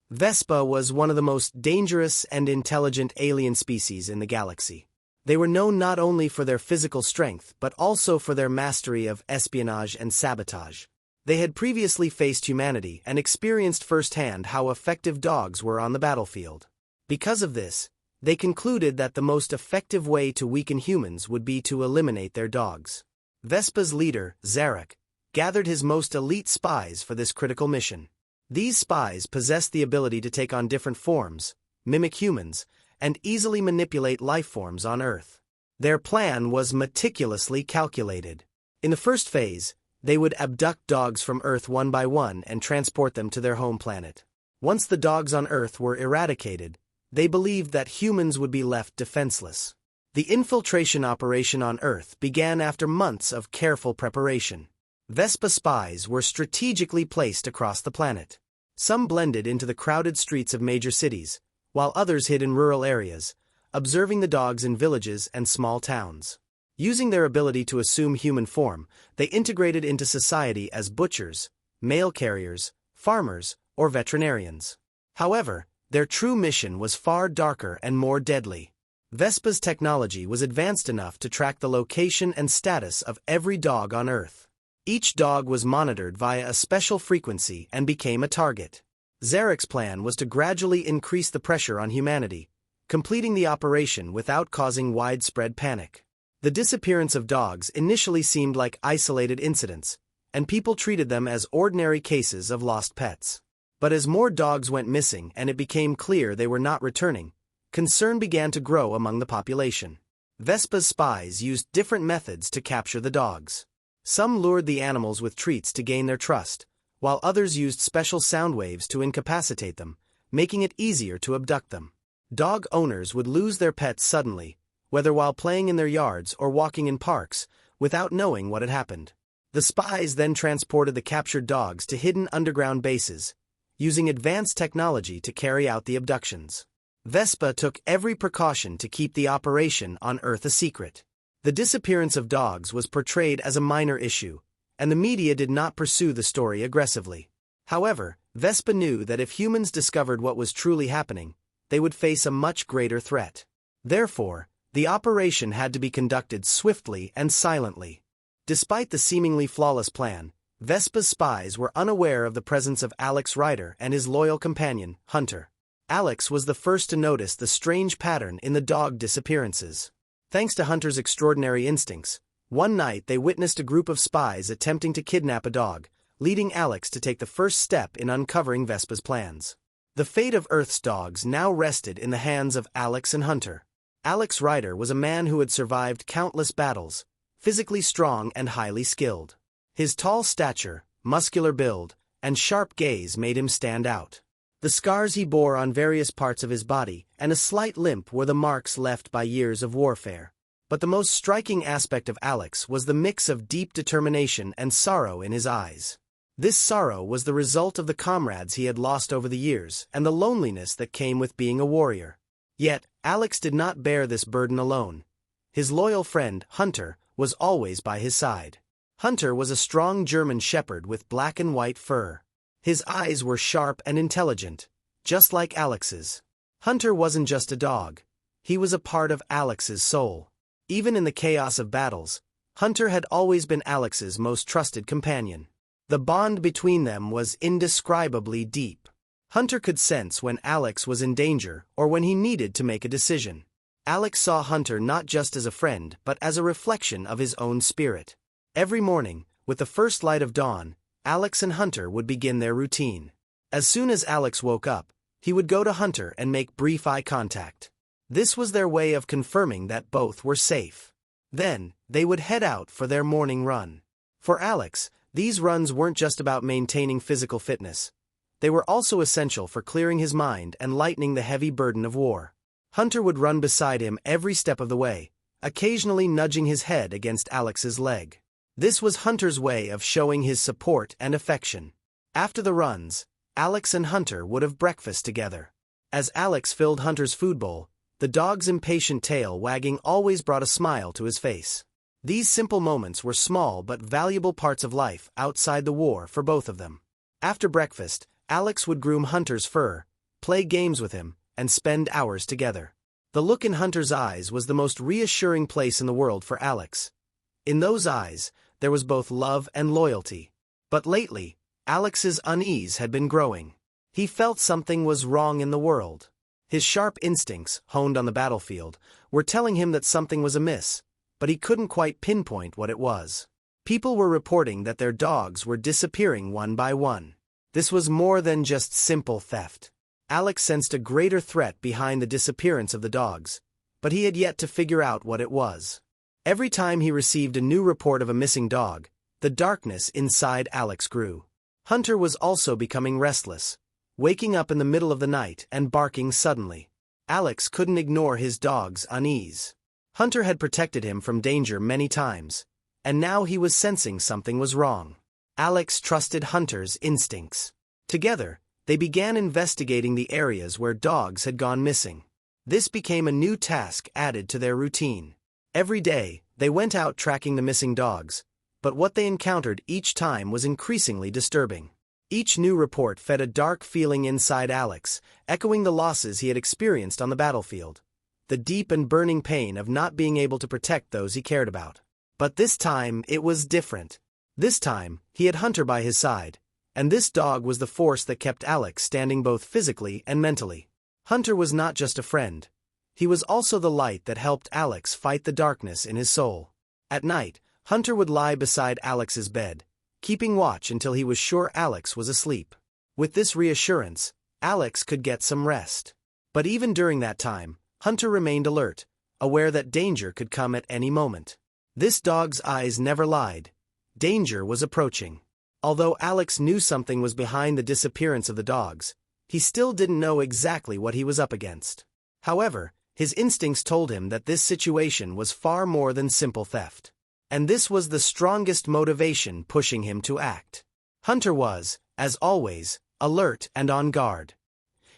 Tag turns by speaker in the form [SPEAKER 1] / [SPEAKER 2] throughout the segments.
[SPEAKER 1] Vespa was one of the most dangerous and intelligent alien species in the galaxy. They were known not only for their physical strength but also for their mastery of espionage and sabotage. They had previously faced humanity and experienced firsthand how effective dogs were on the battlefield. Because of this, they concluded that the most effective way to weaken humans would be to eliminate their dogs. Vespa's leader, Zarek, gathered his most elite spies for this critical mission. These spies possessed the ability to take on different forms, mimic humans, and easily manipulate life forms on Earth. Their plan was meticulously calculated. In the first phase, they would abduct dogs from Earth one by one and transport them to their home planet. Once the dogs on Earth were eradicated, they believed that humans would be left defenseless. The infiltration operation on Earth began after months of careful preparation. Vespa spies were strategically placed across the planet. Some blended into the crowded streets of major cities, while others hid in rural areas, observing the dogs in villages and small towns. Using their ability to assume human form, they integrated into society as butchers, mail carriers, farmers, or veterinarians. However, their true mission was far darker and more deadly. Vespa's technology was advanced enough to track the location and status of every dog on Earth. Each dog was monitored via a special frequency and became a target. Zarek's plan was to gradually increase the pressure on humanity, completing the operation without causing widespread panic. The disappearance of dogs initially seemed like isolated incidents, and people treated them as ordinary cases of lost pets. But as more dogs went missing and it became clear they were not returning, concern began to grow among the population. Vespa's spies used different methods to capture the dogs. Some lured the animals with treats to gain their trust, while others used special sound waves to incapacitate them, making it easier to abduct them. Dog owners would lose their pets suddenly, whether while playing in their yards or walking in parks, without knowing what had happened. The spies then transported the captured dogs to hidden underground bases, using advanced technology to carry out the abductions. Vespa took every precaution to keep the operation on Earth a secret. The disappearance of dogs was portrayed as a minor issue, and the media did not pursue the story aggressively. However, Vespa knew that if humans discovered what was truly happening, they would face a much greater threat. Therefore, the operation had to be conducted swiftly and silently. Despite the seemingly flawless plan, Vespa's spies were unaware of the presence of Alex Rider and his loyal companion, Hunter. Alex was the first to notice the strange pattern in the dog disappearances. Thanks to Hunter's extraordinary instincts, one night they witnessed a group of spies attempting to kidnap a dog, leading Alex to take the first step in uncovering Vespa's plans. The fate of Earth's dogs now rested in the hands of Alex and Hunter. Alex Rider was a man who had survived countless battles, physically strong and highly skilled. His tall stature, muscular build, and sharp gaze made him stand out. The scars he bore on various parts of his body and a slight limp were the marks left by years of warfare. But the most striking aspect of Alex was the mix of deep determination and sorrow in his eyes. This sorrow was the result of the comrades he had lost over the years and the loneliness that came with being a warrior. Yet, Alex did not bear this burden alone. His loyal friend, Hunter, was always by his side. Hunter was a strong German shepherd with black and white fur. His eyes were sharp and intelligent, just like Alex's. Hunter wasn't just a dog. He was a part of Alex's soul. Even in the chaos of battles, Hunter had always been Alex's most trusted companion. The bond between them was indescribably deep. Hunter could sense when Alex was in danger or when he needed to make a decision. Alex saw Hunter not just as a friend but as a reflection of his own spirit. Every morning, with the first light of dawn, Alex and Hunter would begin their routine. As soon as Alex woke up, he would go to Hunter and make brief eye contact. This was their way of confirming that both were safe. Then, they would head out for their morning run. For Alex, these runs weren't just about maintaining physical fitness. They were also essential for clearing his mind and lightening the heavy burden of war. Hunter would run beside him every step of the way, occasionally nudging his head against Alex's leg. This was Hunter's way of showing his support and affection. After the runs, Alex and Hunter would have breakfast together. As Alex filled Hunter's food bowl, the dog's impatient tail wagging always brought a smile to his face. These simple moments were small but valuable parts of life outside the war for both of them. After breakfast, Alex would groom Hunter's fur, play games with him, and spend hours together. The look in Hunter's eyes was the most reassuring place in the world for Alex. In those eyes, there was both love and loyalty. But lately, Alex's unease had been growing. He felt something was wrong in the world. His sharp instincts, honed on the battlefield, were telling him that something was amiss, but he couldn't quite pinpoint what it was. People were reporting that their dogs were disappearing one by one. This was more than just simple theft. Alex sensed a greater threat behind the disappearance of the dogs, but he had yet to figure out what it was. Every time he received a new report of a missing dog, the darkness inside Alex grew. Hunter was also becoming restless, waking up in the middle of the night and barking suddenly. Alex couldn't ignore his dog's unease. Hunter had protected him from danger many times, and now he was sensing something was wrong. Alex trusted Hunter's instincts. Together, they began investigating the areas where dogs had gone missing. This became a new task added to their routine. Every day, they went out tracking the missing dogs, but what they encountered each time was increasingly disturbing. Each new report fed a dark feeling inside Alex, echoing the losses he had experienced on the battlefield. The deep and burning pain of not being able to protect those he cared about. But this time, it was different. This time, he had Hunter by his side, and this dog was the force that kept Alex standing both physically and mentally. Hunter was not just a friend. He was also the light that helped Alex fight the darkness in his soul. At night, Hunter would lie beside Alex's bed, keeping watch until he was sure Alex was asleep. With this reassurance, Alex could get some rest. But even during that time, Hunter remained alert, aware that danger could come at any moment. This dog's eyes never lied. Danger was approaching. Although Alex knew something was behind the disappearance of the dogs, he still didn't know exactly what he was up against. However, his instincts told him that this situation was far more than simple theft. And this was the strongest motivation pushing him to act. Hunter was, as always, alert and on guard.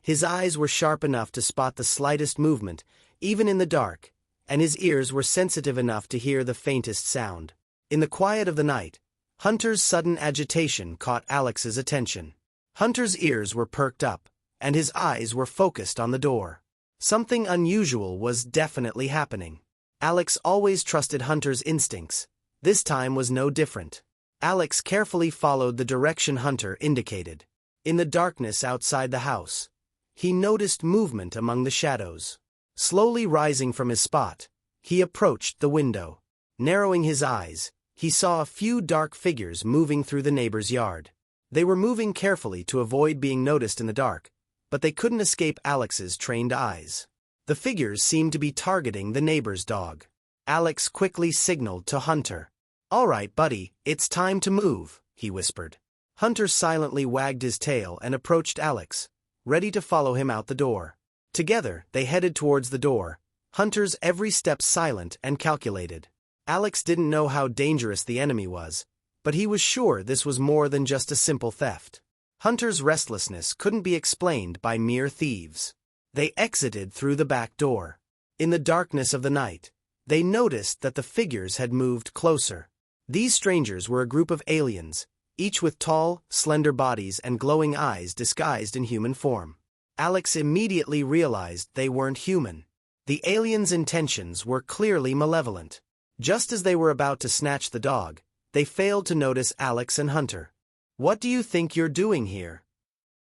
[SPEAKER 1] His eyes were sharp enough to spot the slightest movement, even in the dark, and his ears were sensitive enough to hear the faintest sound. In the quiet of the night, Hunter's sudden agitation caught Alex's attention. Hunter's ears were perked up, and his eyes were focused on the door. Something unusual was definitely happening. Alex always trusted Hunter's instincts. This time was no different. Alex carefully followed the direction Hunter indicated. In the darkness outside the house, he noticed movement among the shadows. Slowly rising from his spot, he approached the window. Narrowing his eyes, he saw a few dark figures moving through the neighbor's yard. They were moving carefully to avoid being noticed in the dark, but they couldn't escape Alex's trained eyes. The figures seemed to be targeting the neighbor's dog. Alex quickly signaled to Hunter. "All right, buddy, it's time to move," he whispered. Hunter silently wagged his tail and approached Alex, ready to follow him out the door. Together, they headed towards the door, Hunter's every step silent and calculated. Alex didn't know how dangerous the enemy was, but he was sure this was more than just a simple theft. Hunter's restlessness couldn't be explained by mere thieves. They exited through the back door. In the darkness of the night, they noticed that the figures had moved closer. These strangers were a group of aliens, each with tall, slender bodies and glowing eyes disguised in human form. Alex immediately realized they weren't human. The aliens' intentions were clearly malevolent. Just as they were about to snatch the dog, they failed to notice Alex and Hunter. "What do you think you're doing here?"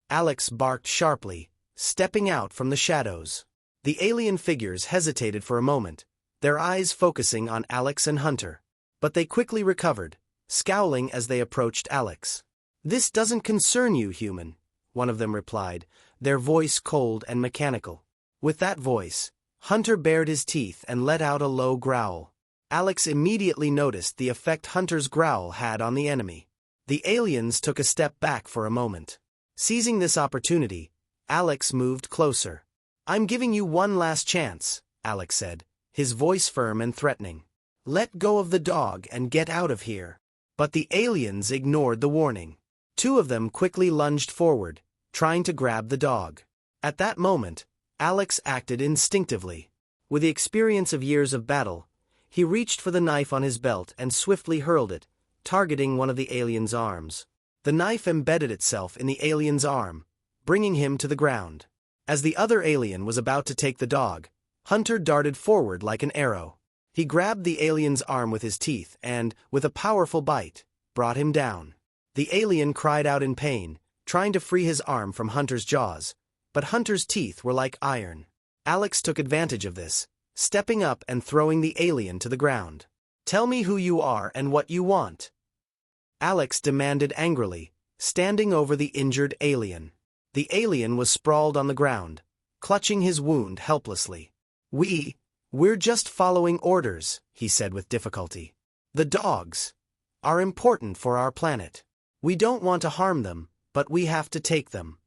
[SPEAKER 1] Alex barked sharply, stepping out from the shadows. The alien figures hesitated for a moment, their eyes focusing on Alex and Hunter. But they quickly recovered, scowling as they approached Alex. "This doesn't concern you, human," one of them replied, their voice cold and mechanical. With that voice, Hunter bared his teeth and let out a low growl. Alex immediately noticed the effect Hunter's growl had on the enemy. The aliens took a step back for a moment. Seizing this opportunity, Alex moved closer. "I'm giving you one last chance," Alex said, his voice firm and threatening. "Let go of the dog and get out of here." But the aliens ignored the warning. Two of them quickly lunged forward, trying to grab the dog. At that moment, Alex acted instinctively. With the experience of years of battle, he reached for the knife on his belt and swiftly hurled it, targeting one of the alien's arms. The knife embedded itself in the alien's arm, bringing him to the ground. As the other alien was about to take the dog, Hunter darted forward like an arrow. He grabbed the alien's arm with his teeth and, with a powerful bite, brought him down. The alien cried out in pain, trying to free his arm from Hunter's jaws, but Hunter's teeth were like iron. Alex took advantage of this, stepping up and throwing the alien to the ground. "Tell me who you are and what you want," Alex demanded angrily, standing over the injured alien. The alien was sprawled on the ground, clutching his wound helplessly. We're just following orders," he said with difficulty. "The dogs are important for our planet. We don't want to harm them, but we have to take them."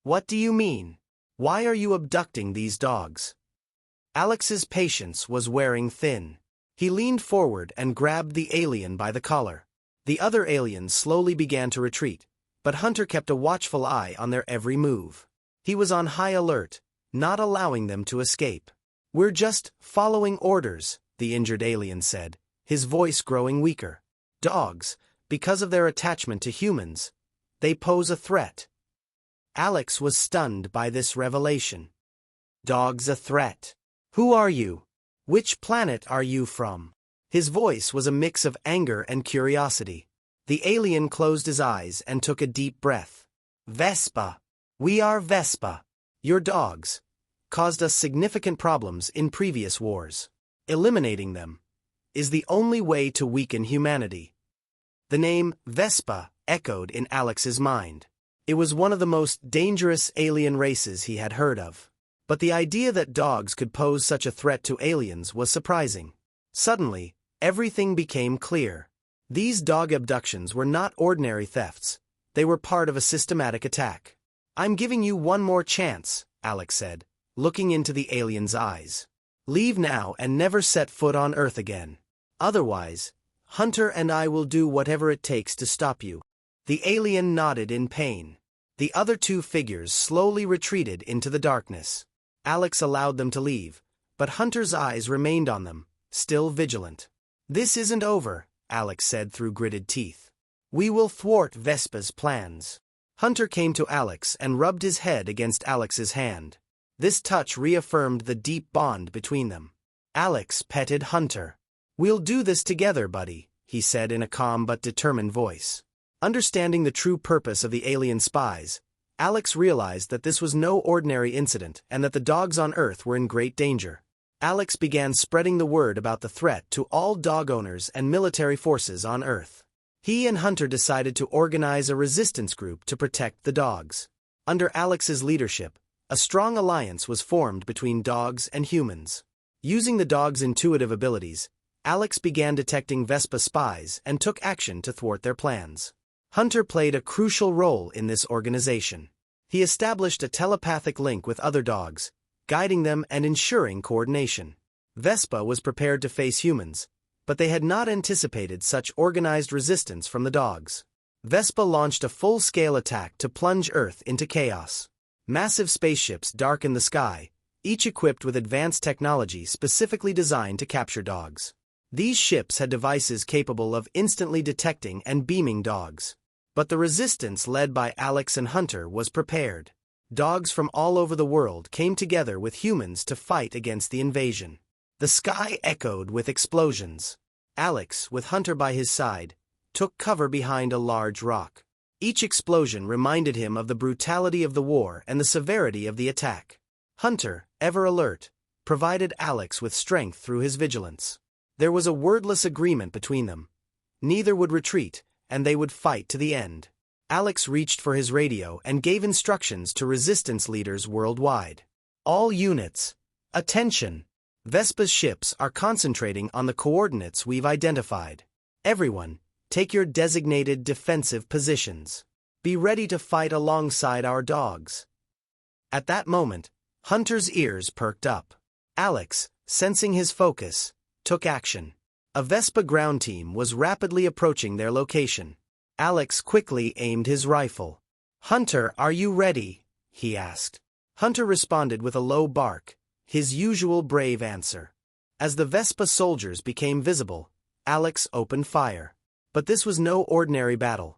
[SPEAKER 1] "What do you mean? Why are you abducting these dogs?" Alex's patience was wearing thin. He leaned forward and grabbed the alien by the collar. The other aliens slowly began to retreat, but Hunter kept a watchful eye on their every move. He was on high alert, not allowing them to escape. "We're just following orders," the injured alien said, his voice growing weaker. "Dogs, because of their attachment to humans, they pose a threat." Alex was stunned by this revelation. "Dogs a threat? Who are you? Which planet are you from?" His voice was a mix of anger and curiosity. The alien closed his eyes and took a deep breath. "Vespa. We are Vespa. Your dogs caused us significant problems in previous wars. Eliminating them is the only way to weaken humanity." The name Vespa echoed in Alex's mind. It was one of the most dangerous alien races he had heard of. But the idea that dogs could pose such a threat to aliens was surprising. Suddenly, everything became clear. These dog abductions were not ordinary thefts. They were part of a systematic attack. "I'm giving you one more chance," Alex said, looking into the alien's eyes. "Leave now and never set foot on Earth again. Otherwise, Hunter and I will do whatever it takes to stop you." The alien nodded in pain. The other two figures slowly retreated into the darkness. Alex allowed them to leave, but Hunter's eyes remained on them, still vigilant. "This isn't over," Alex said through gritted teeth. "We will thwart Vespa's plans." Hunter came to Alex and rubbed his head against Alex's hand. This touch reaffirmed the deep bond between them. Alex petted Hunter. "We'll do this together, buddy," he said in a calm but determined voice. Understanding the true purpose of the alien spies, Alex realized that this was no ordinary incident and that the dogs on Earth were in great danger. Alex began spreading the word about the threat to all dog owners and military forces on Earth. He and Hunter decided to organize a resistance group to protect the dogs. Under Alex's leadership, a strong alliance was formed between dogs and humans. Using the dog's intuitive abilities, Alex began detecting Vespa spies and took action to thwart their plans. Hunter played a crucial role in this organization. He established a telepathic link with other dogs, guiding them and ensuring coordination. Vespa was prepared to face humans, but they had not anticipated such organized resistance from the dogs. Vespa launched a full-scale attack to plunge Earth into chaos. Massive spaceships darkened the sky, each equipped with advanced technology specifically designed to capture dogs. These ships had devices capable of instantly detecting and beaming dogs. But the resistance led by Alex and Hunter was prepared. Dogs from all over the world came together with humans to fight against the invasion. The sky echoed with explosions. Alex, with Hunter by his side, took cover behind a large rock. Each explosion reminded him of the brutality of the war and the severity of the attack. Hunter, ever alert, provided Alex with strength through his vigilance. There was a wordless agreement between them. Neither would retreat, and they would fight to the end. Alex reached for his radio and gave instructions to resistance leaders worldwide. "All units, attention! Vespa's ships are concentrating on the coordinates we've identified. Everyone, take your designated defensive positions. Be ready to fight alongside our dogs." At that moment, Hunter's ears perked up. Alex, sensing his focus, took action. A Vespa ground team was rapidly approaching their location. Alex quickly aimed his rifle. "Hunter, are you ready?" he asked. Hunter responded with a low bark, his usual brave answer. As the Vespa soldiers became visible, Alex opened fire. But this was no ordinary battle.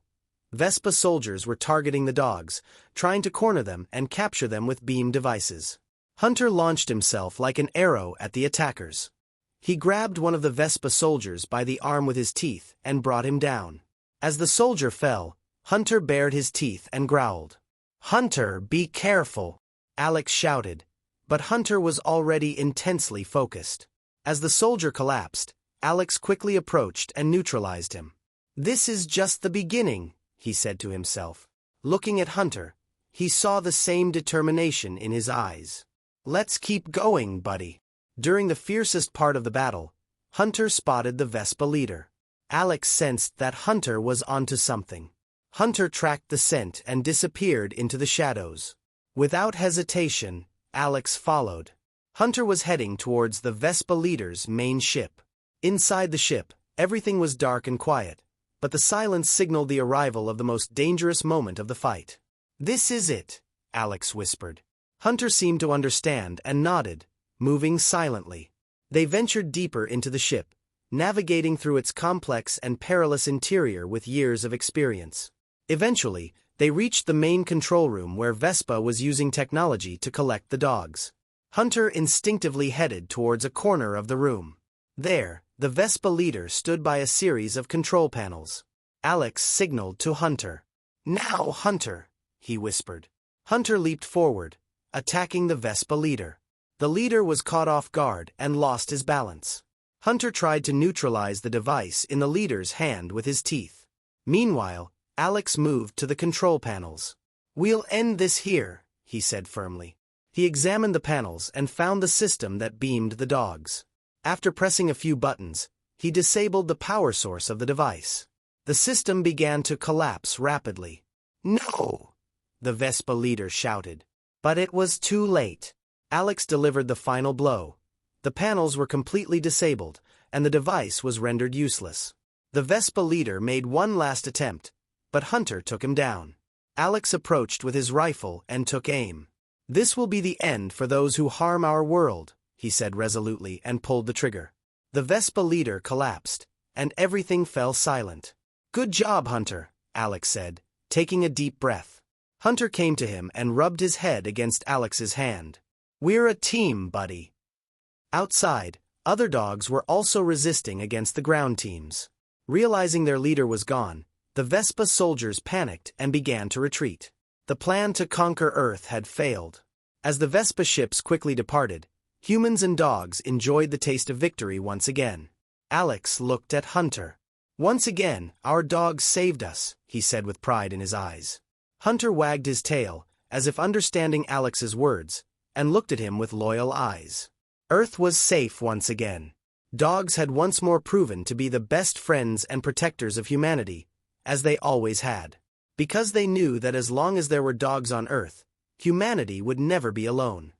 [SPEAKER 1] Vespa soldiers were targeting the dogs, trying to corner them and capture them with beam devices. Hunter launched himself like an arrow at the attackers. He grabbed one of the Vespa soldiers by the arm with his teeth and brought him down. As the soldier fell, Hunter bared his teeth and growled. "Hunter, be careful!" Alex shouted, but Hunter was already intensely focused. As the soldier collapsed, Alex quickly approached and neutralized him. "This is just the beginning," he said to himself. Looking at Hunter, he saw the same determination in his eyes. "Let's keep going, buddy." During the fiercest part of the battle, Hunter spotted the Vespa leader. Alex sensed that Hunter was onto something. Hunter tracked the scent and disappeared into the shadows. Without hesitation, Alex followed. Hunter was heading towards the Vespa leader's main ship. Inside the ship, everything was dark and quiet, but the silence signaled the arrival of the most dangerous moment of the fight. "This is it," Alex whispered. Hunter seemed to understand and nodded, moving silently. They ventured deeper into the ship, navigating through its complex and perilous interior with years of experience. Eventually, they reached the main control room where Vespa was using technology to collect the dogs. Hunter instinctively headed towards a corner of the room. There, the Vespa leader stood by a series of control panels. Alex signaled to Hunter. "Now, Hunter," he whispered. Hunter leaped forward, attacking the Vespa leader. The leader was caught off guard and lost his balance. Hunter tried to neutralize the device in the leader's hand with his teeth. Meanwhile, Alex moved to the control panels. "We'll end this here," he said firmly. He examined the panels and found the system that beamed the dogs. After pressing a few buttons, he disabled the power source of the device. The system began to collapse rapidly. "No!" the Vespa leader shouted. But it was too late. Alex delivered the final blow. The panels were completely disabled, and the device was rendered useless. The Vespa leader made one last attempt, but Hunter took him down. Alex approached with his rifle and took aim. "This will be the end for those who harm our world," he said resolutely and pulled the trigger. The Vespa leader collapsed, and everything fell silent. "Good job, Hunter," Alex said, taking a deep breath. Hunter came to him and rubbed his head against Alex's hand. "We're a team, buddy." Outside, other dogs were also resisting against the ground teams. Realizing their leader was gone, the Vespa soldiers panicked and began to retreat. The plan to conquer Earth had failed. As the Vespa ships quickly departed, humans and dogs enjoyed the taste of victory once again. Alex looked at Hunter. "Once again, our dogs saved us," he said with pride in his eyes. Hunter wagged his tail, as if understanding Alex's words, and looked at him with loyal eyes. Earth was safe once again. Dogs had once more proven to be the best friends and protectors of humanity, as they always had. Because they knew that as long as there were dogs on Earth, humanity would never be alone.